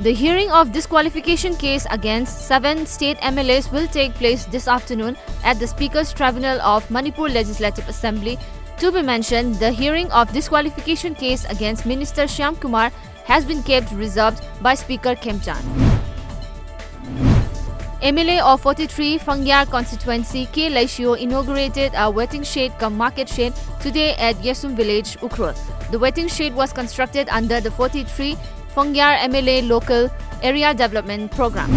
The hearing of disqualification case against 7 state MLAs will take place this afternoon at the Speaker's Tribunal of Manipur Legislative Assembly. To be mentioned, the hearing of disqualification case against Minister Shyam Kumar has been kept reserved by Speaker Khemchan. MLA of 43 Fangyar constituency K. Laishio inaugurated a wetting shed cum market shed today at Yesum village, Ukhrul. The wetting shed was constructed under the 43 Fangyar MLA Local Area Development Program.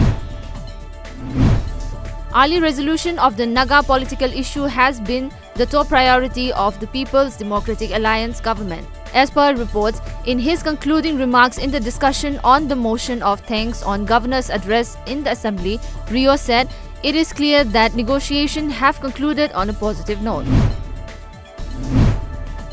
Early resolution of the Naga political issue has been the top priority of the People's Democratic Alliance government. As per reports, in his concluding remarks in the discussion on the motion of thanks on Governor's address in the Assembly, Rio said, "It is clear that negotiations have concluded on a positive note."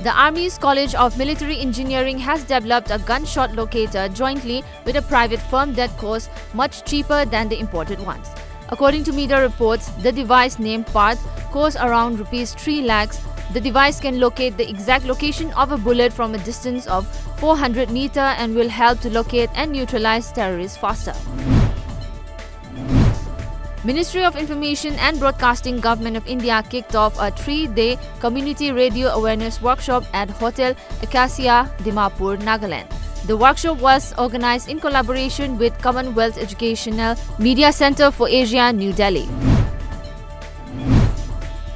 The Army's College of Military Engineering has developed a gunshot locator jointly with a private firm that costs much cheaper than the imported ones. According to media reports, the device named Parth costs around Rs 3 lakhs. The device can locate the exact location of a bullet from a distance of 400 meters and will help to locate and neutralize terrorists faster. Ministry of Information and Broadcasting Government of India kicked off a 3-day community radio awareness workshop at Hotel Acacia, Dimapur, Nagaland. The workshop was organized in collaboration with Commonwealth Educational Media Center for Asia, New Delhi.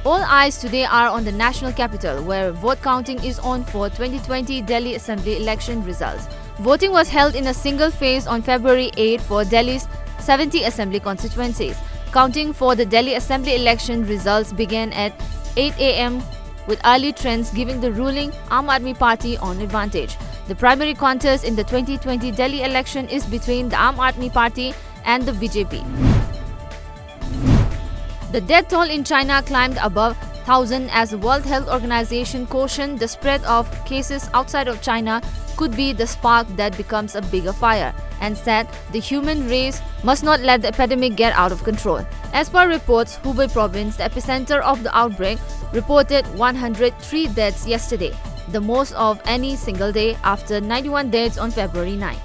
All eyes today are on the national capital, where vote counting is on for 2020 Delhi Assembly election results. Voting was held in a single phase on February 8 for Delhi's 70 Assembly constituencies. Counting for the Delhi Assembly election results began at 8 a.m. with early trends giving the ruling Am Aadmi Party on advantage. The primary contest in the 2020 Delhi election is between the Am Aadmi Party and the BJP. The death toll in China climbed above 1,000 as the World Health Organization cautioned the spread of cases outside of China could be the spark that becomes a bigger fire, and said the human race must not let the epidemic get out of control. As per reports, Hubei province, the epicenter of the outbreak, reported 103 deaths yesterday, the most of any single day after 91 deaths on February 9.